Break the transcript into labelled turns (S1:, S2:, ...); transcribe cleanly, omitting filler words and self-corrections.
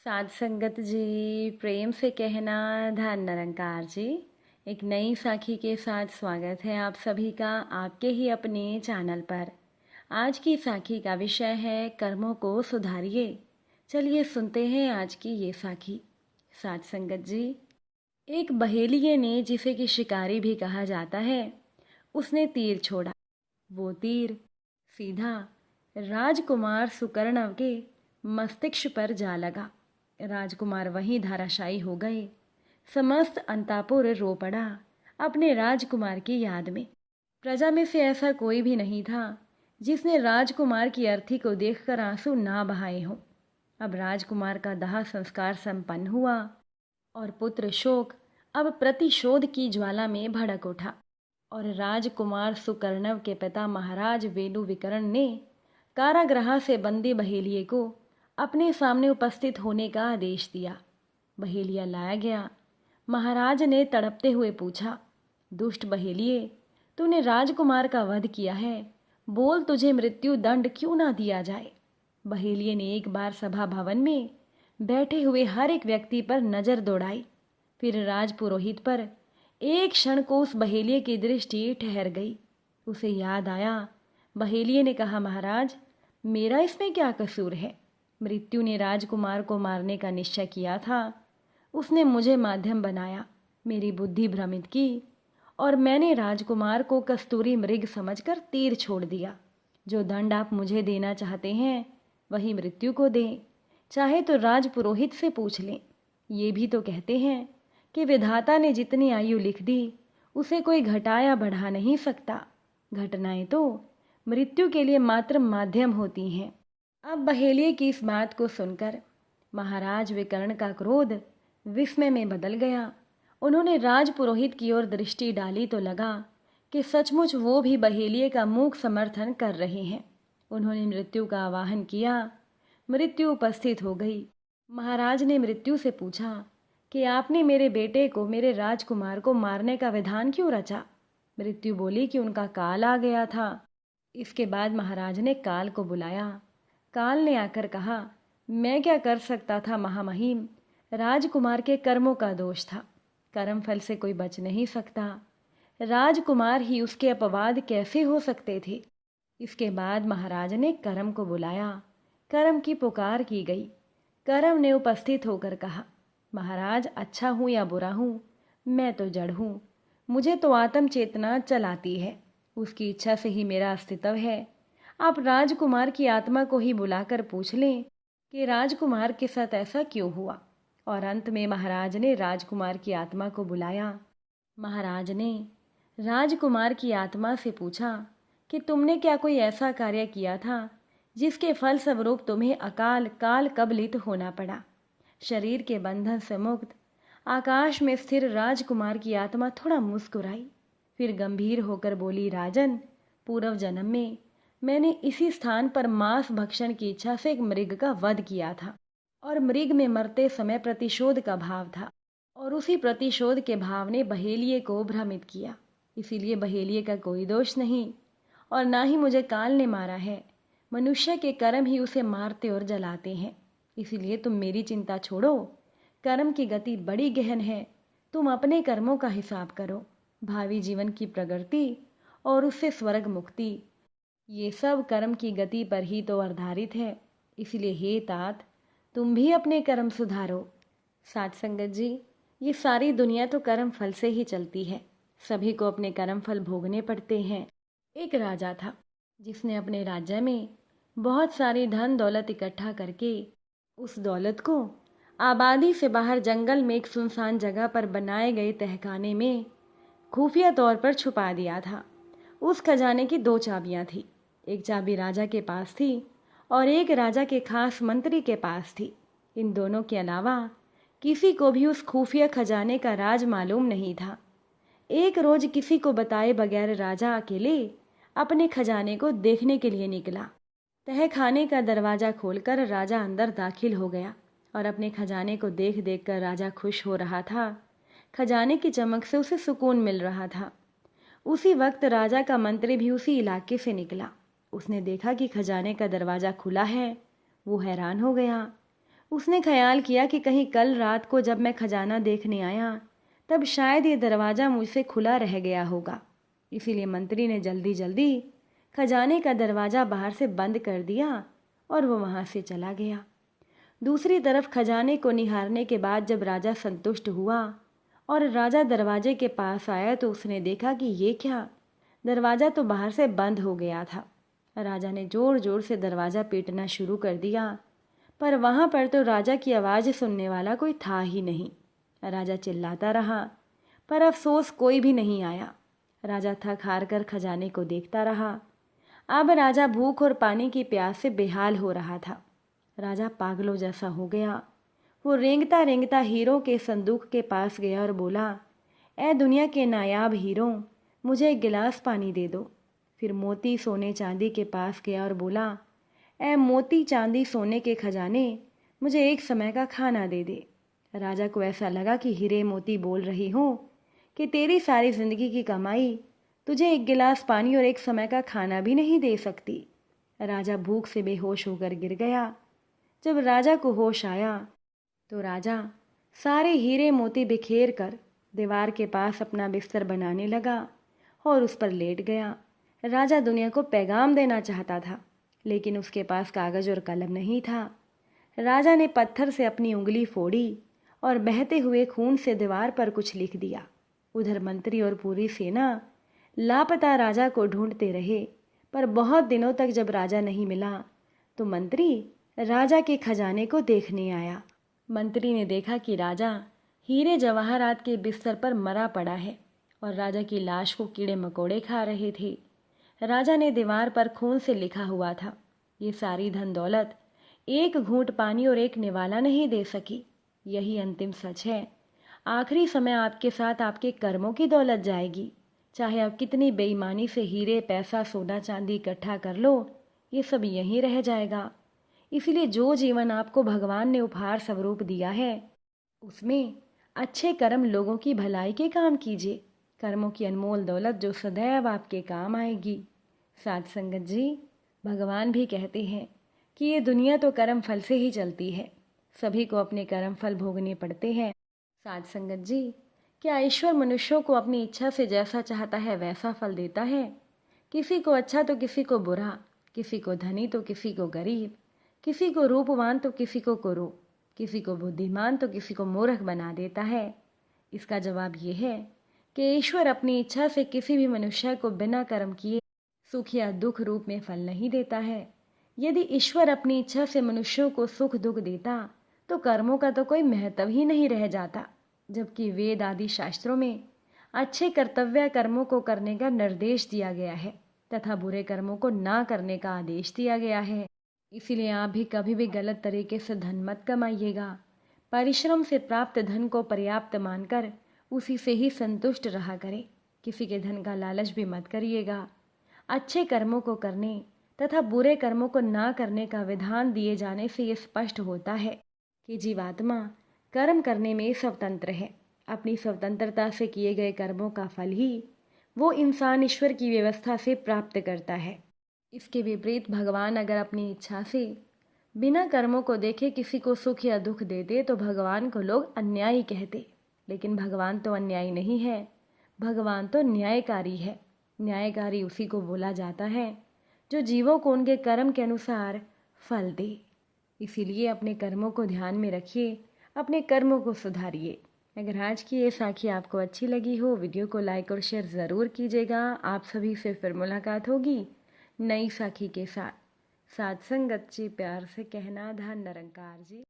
S1: साध संगत जी, प्रेम से कहना धन निरंकार जी। एक नई साखी के साथ स्वागत है आप सभी का आपके ही अपने चैनल पर। आज की साखी का विषय है कर्मों को सुधारिए। चलिए सुनते हैं आज की ये साखी। साध संगत जी, एक बहेलिये ने, जिसे कि शिकारी भी कहा जाता है, उसने तीर छोड़ा। वो तीर सीधा राजकुमार सुकर्णव के मस्तिष्क पर जा लगा। राजकुमार वहीं धराशायी हो गए। समस्त अंतापुर रो पड़ा अपने राजकुमार की याद में। प्रजा में से ऐसा कोई भी नहीं था जिसने राजकुमार की अर्थी को देखकर आंसू ना बहाए हों। अब राजकुमार का दाह संस्कार संपन्न हुआ और पुत्र शोक अब प्रतिशोध की ज्वाला में भड़क उठा। और राजकुमार सुकर्णव के पिता महाराज वेणु विकर्ण ने कारागृह से बंदी बहेलिये को अपने सामने उपस्थित होने का आदेश दिया। बहेलिया लाया गया। महाराज ने तड़पते हुए पूछा, दुष्ट बहेलिये, तूने राजकुमार का वध किया है, बोल तुझे मृत्यु दंड क्यों ना दिया जाए। बहेलिये ने एक बार सभा भवन में बैठे हुए हर एक व्यक्ति पर नजर दौड़ाई, फिर राजपुरोहित पर। एक क्षण को उस बहेलिये की दृष्टि ठहर गई। उसे याद आया। बहेलिये ने कहा, महाराज, मेरा इसमें क्या कसूर है। मृत्यु ने राजकुमार को मारने का निश्चय किया था। उसने मुझे माध्यम बनाया, मेरी बुद्धि भ्रमित की और मैंने राजकुमार को कस्तूरी मृग समझकर तीर छोड़ दिया। जो दंड आप मुझे देना चाहते हैं वही मृत्यु को दें, चाहे तो राजपुरोहित से पूछ लें। ये भी तो कहते हैं कि विधाता ने जितनी आयु लिख दी उसे कोई घटा या बढ़ा नहीं सकता। घटनाएं तो मृत्यु के लिए मात्र माध्यम होती हैं। अब बहेलिये की इस बात को सुनकर महाराज विकर्ण का क्रोध विस्मय में बदल गया। उन्होंने राजपुरोहित की ओर दृष्टि डाली तो लगा कि सचमुच वो भी बहेलिये का मूक समर्थन कर रहे हैं। उन्होंने मृत्यु का आवाहन किया। मृत्यु उपस्थित हो गई। महाराज ने मृत्यु से पूछा कि आपने मेरे बेटे को, मेरे राजकुमार को मारने का विधान क्यों रचा। मृत्यु बोली कि उनका काल आ गया था। इसके बाद महाराज ने काल को बुलाया। काल ने आकर कहा, मैं क्या कर सकता था महामहिम, राजकुमार के कर्मों का दोष था। कर्म फल से कोई बच नहीं सकता। राजकुमार ही उसके अपवाद कैसे हो सकते थे। इसके बाद महाराज ने कर्म को बुलाया। कर्म की पुकार की गई। कर्म ने उपस्थित होकर कहा, महाराज, अच्छा हूँ या बुरा हूँ, मैं तो जड़ हूँ। मुझे तो आत्म चेतना चलाती है। उसकी इच्छा से ही मेरा अस्तित्व है। आप राजकुमार की आत्मा को ही बुलाकर पूछ लें कि राजकुमार के साथ ऐसा क्यों हुआ। और अंत में महाराज ने राजकुमार की आत्मा को बुलाया। महाराज ने राजकुमार की आत्मा से पूछा कि तुमने क्या कोई ऐसा कार्य किया था जिसके फल स्वरूप तुम्हें अकाल काल कबलित होना पड़ा। शरीर के बंधन से मुक्त आकाश में स्थिर राजकुमार की आत्मा थोड़ा मुस्कुराई, फिर गंभीर होकर बोली, राजन, पूर्व जन्म में मैंने इसी स्थान पर मांस भक्षण की इच्छा से एक मृग का वध किया था और मृग में मरते समय प्रतिशोध का भाव था और उसी प्रतिशोध के भाव ने बहेलिये को भ्रमित किया। इसीलिए बहेलिये का कोई दोष नहीं और ना ही मुझे काल ने मारा है। मनुष्य के कर्म ही उसे मारते और जलाते हैं। इसीलिए तुम मेरी चिंता छोड़ो। कर्म की गति बड़ी गहन है। तुम अपने कर्मों का हिसाब करो। भावी जीवन की प्रगति और उससे स्वर्ग मुक्ति, ये सब कर्म की गति पर ही तो आधारित है। इसलिए हे तात, तुम भी अपने कर्म सुधारो। साध संगत जी, ये सारी दुनिया तो कर्म फल से ही चलती है। सभी को अपने कर्म फल भोगने पड़ते हैं। एक राजा था जिसने अपने राज्य में बहुत सारी धन दौलत इकट्ठा करके उस दौलत को आबादी से बाहर जंगल में एक सुनसान जगह पर बनाए गए तहखाने में खुफिया तौर पर छुपा दिया था। उस खजाने की दो चाबियां थी। एक चाबी राजा के पास थी और एक राजा के खास मंत्री के पास थी। इन दोनों के अलावा किसी को भी उस खुफिया खजाने का राज मालूम नहीं था। एक रोज किसी को बताए बगैर राजा अकेले अपने खजाने को देखने के लिए निकला। तहखाने का दरवाजा खोलकर राजा अंदर दाखिल हो गया और अपने खजाने को देख देख कर राजा खुश हो रहा था। खजाने की चमक से उसे सुकून मिल रहा था। उसी वक्त राजा का मंत्री भी उसी इलाके से निकला। उसने देखा कि खजाने का दरवाजा खुला है। वो हैरान हो गया। उसने ख्याल किया कि कहीं कल रात को जब मैं खजाना देखने आया तब शायद ये दरवाज़ा मुझसे खुला रह गया होगा। इसीलिए मंत्री ने जल्दी जल्दी खजाने का दरवाज़ा बाहर से बंद कर दिया और वो वहाँ से चला गया। दूसरी तरफ खजाने को निहारने के बाद जब राजा संतुष्ट हुआ और राजा दरवाजे के पास आया तो उसने देखा कि ये क्या, दरवाज़ा तो बाहर से बंद हो गया था। राजा ने ज़ोर ज़ोर से दरवाज़ा पीटना शुरू कर दिया, पर वहाँ पर तो राजा की आवाज़ सुनने वाला कोई था ही नहीं। राजा चिल्लाता रहा, पर अफसोस कोई भी नहीं आया। राजा थक हार कर खजाने को देखता रहा। अब राजा भूख और पानी की प्यास से बेहाल हो रहा था। राजा पागलों जैसा हो गया। वो रेंगता रेंगता हीरों के संदूक के पास गया और बोला, ए दुनिया के नायाब हीरों, मुझे एक गिलास पानी दे दो। फिर मोती सोने चांदी के पास गया और बोला, ए मोती चांदी सोने के खजाने, मुझे एक समय का खाना दे दे। राजा को ऐसा लगा कि हीरे मोती बोल रही हूँ कि तेरी सारी जिंदगी की कमाई तुझे एक गिलास पानी और एक समय का खाना भी नहीं दे सकती। राजा भूख से बेहोश होकर गिर गया। जब राजा को होश आया तो राजा सारे हीरे मोती बिखेर कर दीवार के पास अपना बिस्तर बनाने लगा और उस पर लेट गया। राजा दुनिया को पैगाम देना चाहता था, लेकिन उसके पास कागज और कलम नहीं था। राजा ने पत्थर से अपनी उंगली फोड़ी और बहते हुए खून से दीवार पर कुछ लिख दिया। उधर मंत्री और पूरी सेना लापता राजा को ढूंढते रहे, पर बहुत दिनों तक जब राजा नहीं मिला तो मंत्री राजा के खजाने को देखने आया। मंत्री ने देखा कि राजा हीरे जवाहरात के बिस्तर पर मरा पड़ा है और राजा की लाश को कीड़े मकोड़े खा रहे थे। राजा ने दीवार पर खून से लिखा हुआ था, ये सारी धन दौलत एक घूंट पानी और एक निवाला नहीं दे सकी। यही अंतिम सच है। आखिरी समय आपके साथ आपके कर्मों की दौलत जाएगी। चाहे आप कितनी बेईमानी से हीरे पैसा सोना चांदी इकट्ठा कर लो, ये सब यहीं रह जाएगा। इसलिए जो जीवन आपको भगवान ने उपहार स्वरूप दिया है उसमें अच्छे कर्म लोगों की भलाई के काम कीजिए। कर्मों की अनमोल दौलत जो सदैव आपके काम आएगी। साध संगत जी, भगवान भी कहते हैं कि ये दुनिया तो कर्म फल से ही चलती है, सभी को अपने कर्म फल भोगने पड़ते हैं। साध संगत जी, क्या ईश्वर मनुष्यों को अपनी इच्छा से जैसा चाहता है वैसा फल देता है? किसी को अच्छा तो किसी को बुरा, किसी को धनी तो किसी को गरीब, किसी को रूपवान तो किसी को कुरूप, किसी को बुद्धिमान तो किसी को मूर्ख बना देता है। इसका जवाब ये है कि ईश्वर अपनी इच्छा से किसी भी मनुष्य को बिना कर्म किए सुख या दुख रूप में फल नहीं देता है। यदि ईश्वर अपनी इच्छा से मनुष्यों को सुख दुख देता तो कर्मों का तो कोई महत्व ही नहीं रह जाता। जबकि वेद आदि शास्त्रों में अच्छे कर्तव्य कर्मों को करने का निर्देश दिया गया है तथा बुरे कर्मों को ना करने का आदेश दिया गया है। इसीलिए आप भी कभी भी गलत तरीके से धन मत कमाइएगा। परिश्रम से प्राप्त धन को पर्याप्त मानकर उसी से ही संतुष्ट रहा करें। किसी के धन का लालच भी मत करिएगा। अच्छे कर्मों को करने तथा बुरे कर्मों को ना करने का विधान दिए जाने से ये स्पष्ट होता है कि जीवात्मा कर्म करने में स्वतंत्र है। अपनी स्वतंत्रता से किए गए कर्मों का फल ही वो इंसान ईश्वर की व्यवस्था से प्राप्त करता है। इसके विपरीत भगवान अगर अपनी इच्छा से बिना कर्मों को देखे किसी को सुख या दुख दे दे तो भगवान को लोग अन्यायी कहते। लेकिन भगवान तो अन्यायी नहीं है, भगवान तो न्यायकारी है। न्यायकारी उसी को बोला जाता है जो जीवों को उनके कर्म के अनुसार फल दे। इसीलिए अपने कर्मों को ध्यान में रखिए, अपने कर्मों को सुधारिए। अगर आज की ये साखी आपको अच्छी लगी हो, वीडियो को लाइक और शेयर ज़रूर कीजिएगा। आप सभी से फिर मुलाकात होगी नई साखी के साथ। साथ संगत जी, प्यार से कहना, धन निरंकार जी।